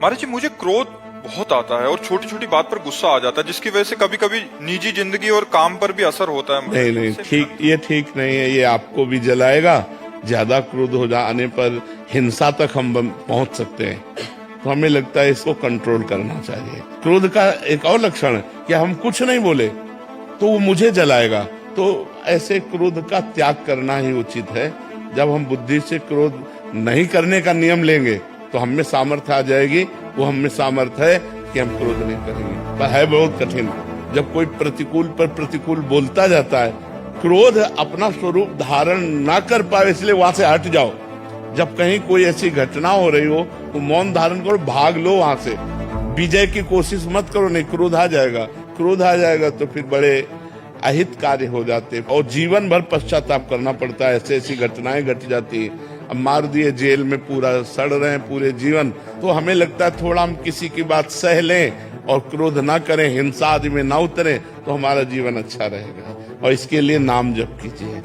महाराज जी, मुझे क्रोध बहुत आता है और छोटी छोटी बात पर गुस्सा आ जाता है, जिसकी वजह से कभी कभी निजी जिंदगी और काम पर भी असर होता है। नहीं नहीं, ठीक, ये ठीक नहीं है। ये आपको भी जलाएगा। ज्यादा क्रोध हो जाने पर हिंसा तक हम पहुंच सकते हैं। तो हमें लगता है इसको कंट्रोल करना चाहिए। क्रोध का एक और लक्षण है कि हम कुछ नहीं बोले तो वो मुझे जलाएगा। तो ऐसे क्रोध का त्याग करना ही उचित है। जब हम बुद्धि से क्रोध नहीं करने का नियम लेंगे तो हम में सामर्थ्य आ जाएगी। वो हम में सामर्थ्य है कि हम क्रोध नहीं करेंगे। पर है बहुत कठिन जब कोई प्रतिकूल पर प्रतिकूल बोलता जाता है। क्रोध अपना स्वरूप धारण ना कर पाए, इसलिए वहां से हट जाओ। जब कहीं कोई ऐसी घटना हो रही हो तो मौन धारण करो, भाग लो वहां से। विजय की कोशिश मत करो, नहीं क्रोध आ जाएगा। क्रोध आ जाएगा तो फिर बड़े अहित कार्य हो जाते और जीवन भर पश्चाताप करना पड़ता है। ऐसी ऐसी घटनाएं घट जाती है। अब मार दिए जेल में, पूरा सड़ रहे हैं पूरे जीवन, तो हमें लगता है थोड़ा हम किसी की बात सह लें और क्रोध ना करें, हिंसा आदि में ना उतरे तो हमारा जीवन अच्छा रहेगा। और इसके लिए नाम जप कीजिए।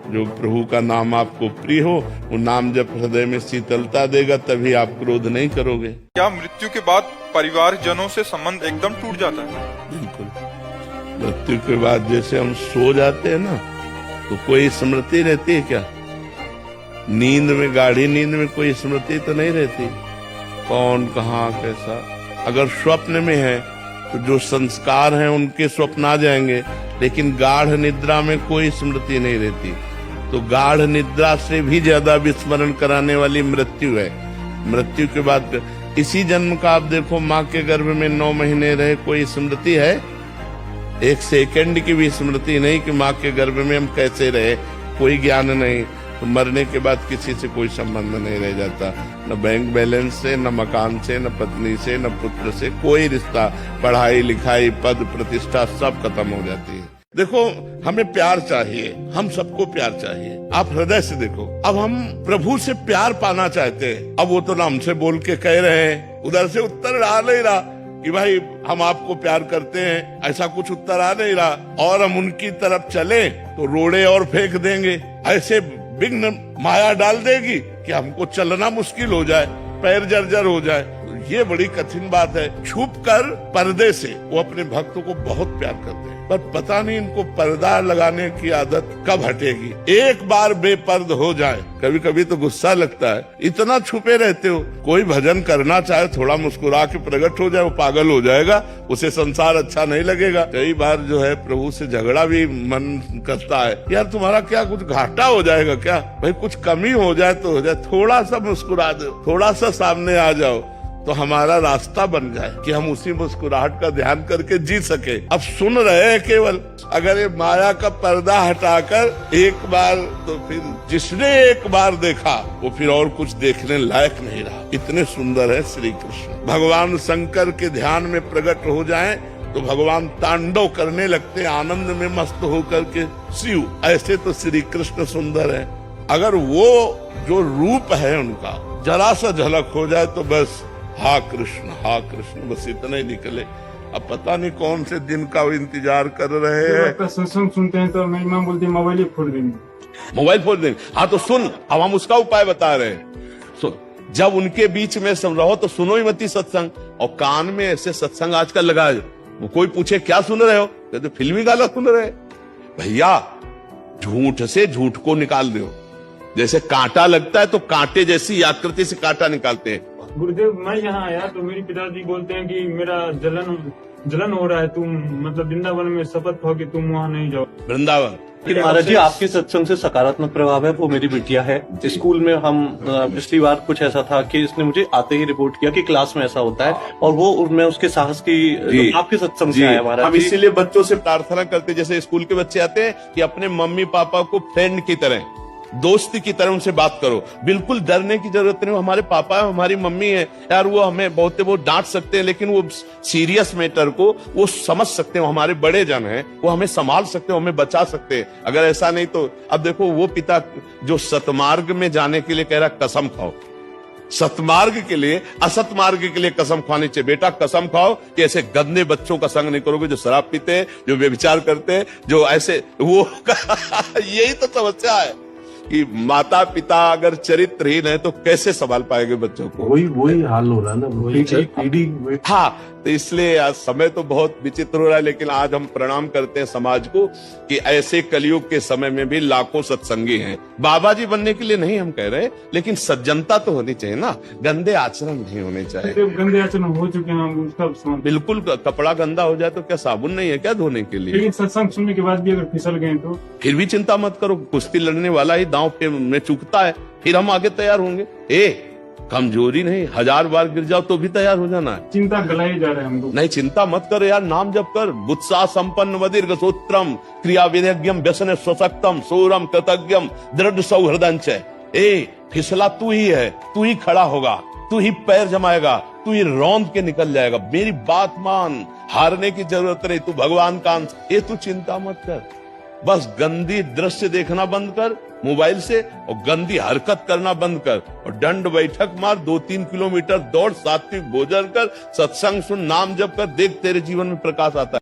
जो प्रभु का नाम आपको प्रिय हो, वो नाम जप हृदय में शीतलता देगा, तभी आप क्रोध नहीं करोगे। क्या मृत्यु के बाद परिवार जनों से संबंध एकदम टूट जाता है? बिल्कुल। मृत्यु के बाद जैसे हम सो जाते हैं ना, तो कोई स्मृति रहती है क्या? नींद में, गाढ़ी नींद में कोई स्मृति तो नहीं रहती। कौन, कहाँ, कैसा। अगर स्वप्न में है तो जो संस्कार हैं उनके स्वप्न आ जाएंगे, लेकिन गाढ़ निद्रा में कोई स्मृति नहीं रहती। तो गाढ़ निद्रा से भी ज्यादा विस्मरण कराने वाली मृत्यु है। मृत्यु के बाद इसी जन्म का आप देखो, माँ के गर्भ में 9 महीने रहे, कोई स्मृति है? एक सेकंड की भी स्मृति नहीं कि माँ के गर्भ में हम कैसे रहे, कोई ज्ञान नहीं। तो मरने के बाद किसी से कोई संबंध नहीं रह जाता, न बैंक बैलेंस से, न मकान से, न पत्नी से, न पुत्र से, कोई रिश्ता। पढ़ाई लिखाई, पद प्रतिष्ठा सब खत्म हो जाती है। देखो, हमें प्यार चाहिए, हम सबको प्यार चाहिए। आप हृदय से देखो, अब हम प्रभु से प्यार पाना चाहते हैं। अब वो तो हमसे बोल के कह रहे हैं, उधर से उत्तर आ नहीं रहा कि भाई हम आपको प्यार करते हैं, ऐसा कुछ उत्तर आ नहीं रहा। और हम उनकी तरफ चले तो रोड़े और फेंक देंगे। ऐसे विघ्न माया डाल देगी कि हमको चलना मुश्किल हो जाए, पैर जर्जर हो जाए। ये बड़ी कठिन बात है। छुप कर पर्दे से वो अपने भक्तों को बहुत प्यार करते हैं, पर पता नहीं इनको पर्दा लगाने की आदत कब हटेगी। एक बार बेपर्द हो जाए, कभी कभी तो गुस्सा लगता है, इतना छुपे रहते हो। कोई भजन करना चाहे, थोड़ा मुस्कुरा के प्रकट हो जाए, वो पागल हो जाएगा, उसे संसार अच्छा नहीं लगेगा। कई बार जो है प्रभु से झगड़ा भी मन करता है, यार तुम्हारा क्या कुछ घाटा हो जाएगा क्या? भाई कुछ कमी हो जाए तो हो जाए, थोड़ा सा मुस्कुरा दो, थोड़ा सा सामने आ जाओ, तो हमारा रास्ता बन जाए कि हम उसी मुस्कुराहट का ध्यान करके जी सके। अब सुन रहे हैं केवल, अगर ये माया का पर्दा हटाकर एक बार, तो फिर जिसने एक बार देखा वो फिर और कुछ देखने लायक नहीं रहा। इतने सुंदर है श्री कृष्ण। भगवान शंकर के ध्यान में प्रकट हो जाएं तो भगवान तांडव करने लगते हैं, आनंद में मस्त होकर के शिव। ऐसे तो श्री कृष्ण सुंदर है। अगर वो जो रूप है उनका जरा सा झलक हो जाए तो बस हा कृष्ण, बस इतना ही निकले। अब पता नहीं कौन से दिन का वो इंतजार कर रहे हैं। आपका सत्संग सुनते हैं तो मेरी माँ बोलती है मोबाइल ही फोड़ देंगे। मोबाइल फोड़ देंगे? हाँ तो सुन, अब हम उसका उपाय बता रहे हैं। सुन, जब उनके बीच में रहो तो सुनो ही मती सत्संग। और कान में ऐसे सत्संग आजकल लगा है, वो कोई पूछे क्या सुन रहे हो, कहते फिल्मी गाना सुन रहे। भैया, झूठ से झूठ को निकाल दो। जैसे कांटा लगता है तो कांटे जैसी आकृति से कांटा निकालते हैं। गुरुदेव, मैं यहाँ आया तो मेरी पिताजी बोलते हैं कि मेरा जलन हो रहा है, तुम मतलब वृंदावन में शपथ खाओ कि तुम वहाँ नहीं जाओ। वृंदावन महाराज जी, आपके सत्संग से सकारात्मक प्रभाव है। वो मेरी बिटिया है। स्कूल में हम पिछली बार कुछ ऐसा था कि इसने मुझे आते ही रिपोर्ट किया कि क्लास में ऐसा होता है, और वो मैं उसके साहस की आपके सत्संग से आया महाराज। हम इसीलिए बच्चों से प्रार्थना करते, जैसे स्कूल के बच्चे आते हैं, कि अपने मम्मी पापा को फ्रेंड की तरह, दोस्ती की तरह उनसे बात करो। बिल्कुल डरने की जरूरत नहीं। हमारे पापा है, हमारी मम्मी है यार, वो हमें बहुत डांट सकते हैं, लेकिन वो सीरियस मैटर को वो समझ सकते हैं। हमारे बड़े जन हैं, वो हमें संभाल सकते हैं, हमें बचा सकते हैं। अगर ऐसा नहीं तो अब देखो, वो पिता जो सतमार्ग में जाने के लिए कह रहा कसम खाओ, सतमार्ग के लिए, असत मार्ग के लिए कसम खानी चाहिए। बेटा कसम खाओ कि ऐसे गंदे बच्चों का संग नहीं करोगे, जो शराब पीते हैं, जो व्यभिचार करते हैं, जो ऐसे वो यही तो समस्या है। कि माता पिता अगर चरित्रहीन है तो कैसे संभाल पाएंगे बच्चों को। वही हाल हो रहा है ना, पीढ़ी। हाँ, तो इसलिए आज समय तो बहुत विचित्र हो रहा है, लेकिन आज हम प्रणाम करते हैं समाज को कि ऐसे कलयुग के समय में भी लाखों सत्संगी हैं। बाबा जी बनने के लिए नहीं हम कह रहे, लेकिन सज्जनता तो होनी चाहिए ना, गंदे आचरण नहीं होने चाहिए। गंदे आचरण हो चुके हैं उसका समझ। बिल्कुल, कपड़ा गंदा हो जाए तो क्या साबुन नहीं है क्या धोने के लिए? लेकिन सत्संग सुनने के बाद भी अगर फिसल गए तो फिर भी चिंता मत करो, कुश्ती लड़ने वाला ही दांव में चूकता है, फिर हम आगे तैयार होंगे। कमजोरी नहीं, 1000 बार गिर जाओ तो भी तैयार हो जाना है। चिंता गलाए जा रहे हैं हमको। नहीं, चिंता मत कर यार, नाम जप कर। बुत्सा संपन्न वदीर्घ सूत्रम क्रिया विधेयज्ञम व्यसन स्वशक्तम सूरम कृतज्ञम दृढ़ सौहृदंच। फिसला तू ही है, तू ही खड़ा होगा, तू ही पैर जमाएगा, तू ही रौंद के निकल जाएगा। मेरी बात मान, हारने की जरूरत नहीं, तू भगवान का अंश। तू चिंता मत कर, बस गंदी दृश्य देखना बंद कर मोबाइल से, और गंदी हरकत करना बंद कर, और दंड बैठक मार, 2-3 किलोमीटर दौड़, सात्विक भोजन कर, सत्संग सुन, नाम जप कर, देख तेरे जीवन में प्रकाश आता है।